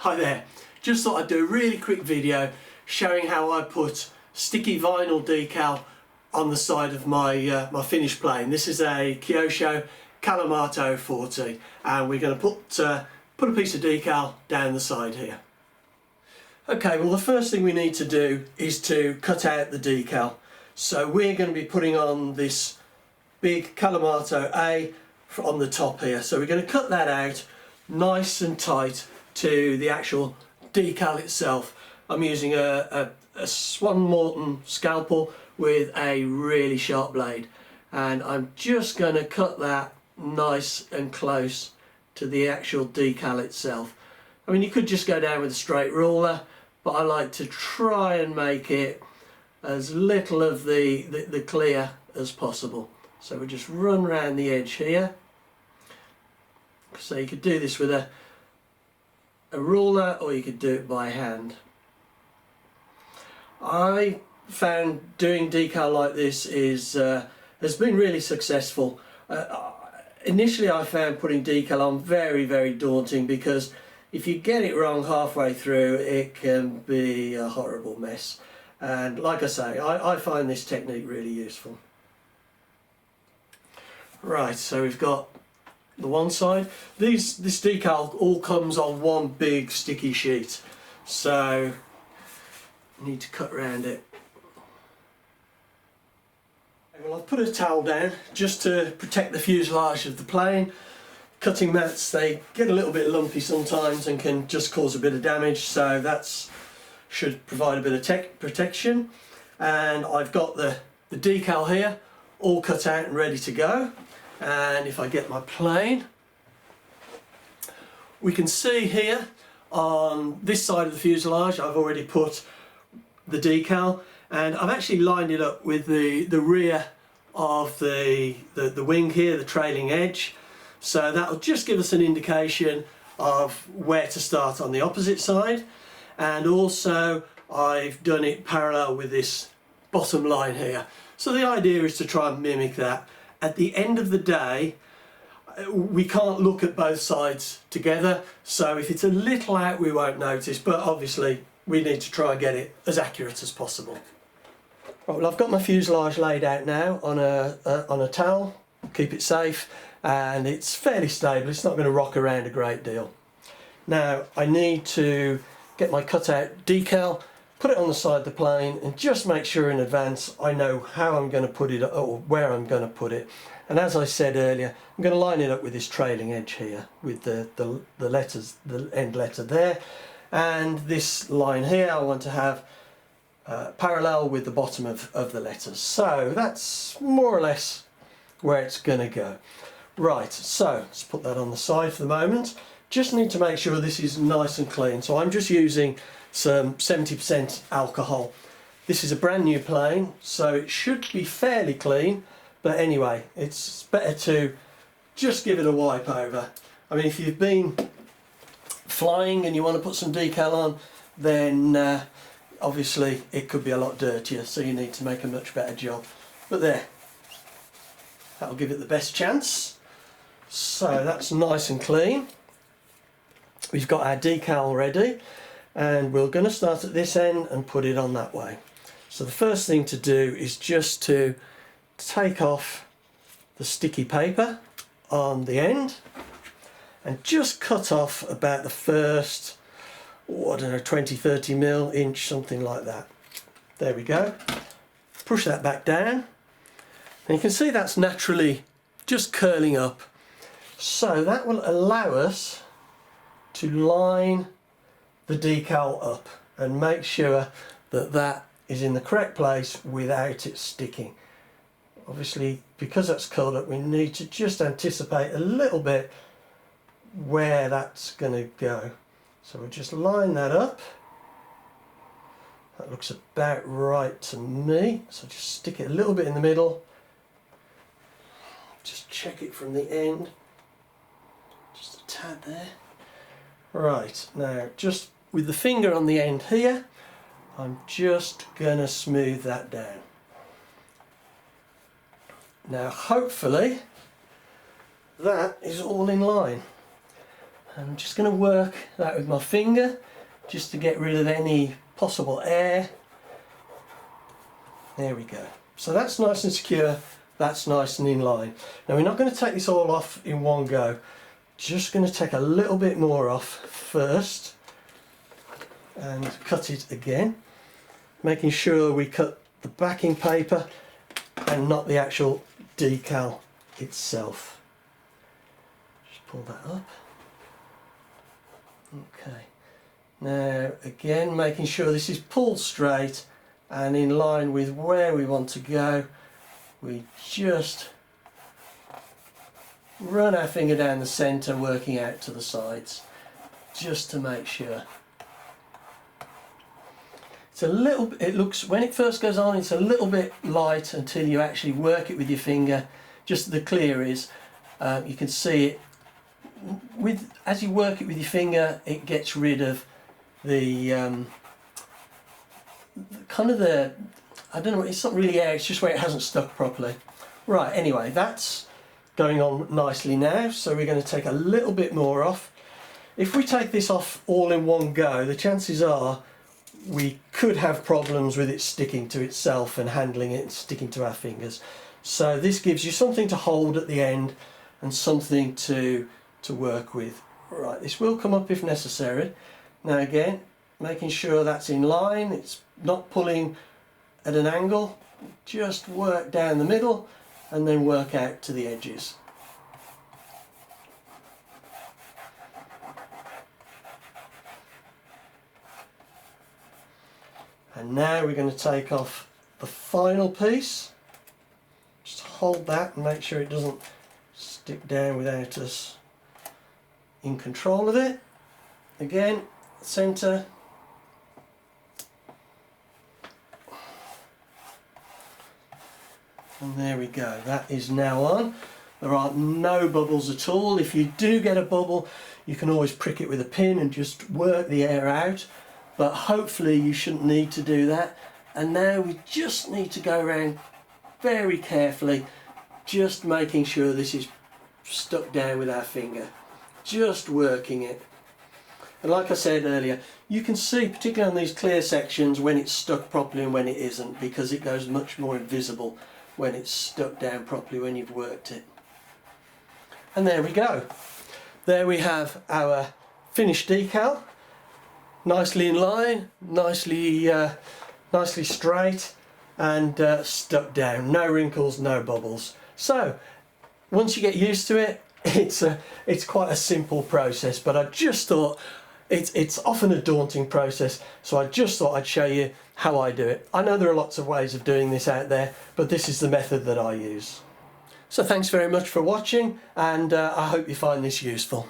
Hi there, just thought I'd do a really quick video showing how I put sticky vinyl decal on the side of my my finished plane. This is a Kyosho Calamato 40 and we're going to put a piece of decal down the side here. Okay, well the first thing we need to do is to cut out the decal. So we're going to be putting on this big Calamato A on the top here. So we're going to cut that out nice and tight to the actual decal itself. I'm using a Swan Morton scalpel with a really sharp blade, and I'm just going to cut that nice and close to the actual decal itself. I mean, you could just go down with a straight ruler, but I like to try and make it as little of the clear as possible. So we'll just run around the edge here. So you could do this with a ruler or you could do it by hand. I found doing decal like this has been really successful. Initially I found putting decal on very daunting, because if you get it wrong halfway through it can be a horrible mess, and like I say, I find this technique really useful. Right, so we've got the one side. This decal all comes on one big sticky sheet, so you need to cut around it. Well, I've put a towel down just to protect the fuselage of the plane. Cutting mats, they get a little bit lumpy sometimes and can just cause a bit of damage, so that should provide a bit of protection. And I've got the decal here all cut out and ready to go. And if I get my plane, we can see here on this side of the fuselage I've already put the decal, and I've actually lined it up with the rear of the wing here, the trailing edge, so that will just give us an indication of where to start on the opposite side. And also I've done it parallel with this bottom line here, so the idea is to try and mimic that. At the end of the day, we can't look at both sides together, so if it's a little out we won't notice, but obviously we need to try and get it as accurate as possible. Right, well, I've got my fuselage laid out now on a towel, keep it safe, and it's fairly stable, it's not going to rock around a great deal. Now I need to get my cutout decal, put it on the side of the plane, and just make sure in advance I know how I'm going to put it or where I'm going to put it. And as I said earlier, I'm going to line it up with this trailing edge here with the letters, the end letter there, and this line here I want to have parallel with the bottom of the letters. So that's more or less where it's going to go. Right, so let's put that on the side for the moment. Just need to make sure this is nice and clean, so I'm just using some 70% alcohol. This is a brand new plane, so it should be fairly clean, but anyway, it's better to just give it a wipe over. I mean, if you've been flying and you want to put some decal on, then obviously it could be a lot dirtier, so you need to make a much better job. But there, that'll give it the best chance. So that's nice and clean. We've got our decal ready, and we're going to start at this end and put it on that way. So the first thing to do is just to take off the sticky paper on the end and just cut off about the first, I don't know, 20-30 mil, inch, something like that. There we go. Push that back down, and you can see that's naturally just curling up. So that will allow us to line the decal up and make sure that that is in the correct place without it sticking. Obviously, because that's curled up, we need to just anticipate a little bit where that's going to go. So we'll just line that up. That looks about right to me, so just stick it a little bit in the middle. Just check it from the end, just a tad there. Right, now just with the finger on the end here, I'm just going to smooth that down. Now hopefully that is all in line. And I'm just going to work that with my finger just to get rid of any possible air. There we go. So that's nice and secure, that's nice and in line. Now we're not going to take this all off in one go, just going to take a little bit more off first and cut it again, making sure we cut the backing paper and not the actual decal itself. Just pull that up. Okay, now again making sure this is pulled straight and in line with where we want to go. We just run our finger down the centre, working out to the sides, just to make sure. It's a little, it looks, when it first goes on, it's a little bit light until you actually work it with your finger. Just the clear is, you can see it, as you work it with your finger, it gets rid of the kind of the, I don't know, it's not really air, it's just where it hasn't stuck properly. Right, anyway, that's going on nicely now, so we're going to take a little bit more off. If we take this off all in one go, the chances are we could have problems with it sticking to itself and handling it and sticking to our fingers. So this gives you something to hold at the end and something to work with. Right, this will come up if necessary. Now again, making sure that's in line, it's not pulling at an angle, just work down the middle and then work out to the edges. And now we're going to take off the final piece. Just hold that and make sure it doesn't stick down without us in control of it. Again, centre. And there we go, that is now on. There are no bubbles at all. If you do get a bubble, you can always prick it with a pin and just work the air out, but hopefully you shouldn't need to do that. And now we just need to go around very carefully, just making sure this is stuck down with our finger, just working it. And like I said earlier, you can see, particularly on these clear sections, when it's stuck properly and when it isn't, because it goes much more invisible when it's stuck down properly when you've worked it. And there we go. There we have our finished decal, nicely in line, nicely straight, and stuck down. No wrinkles, no bubbles. So once you get used to it, it's quite a simple process. But I just thought it's often a daunting process, so I just thought I'd show you how I do it. I know there are lots of ways of doing this out there, but this is the method that I use. So thanks very much for watching, and I hope you find this useful.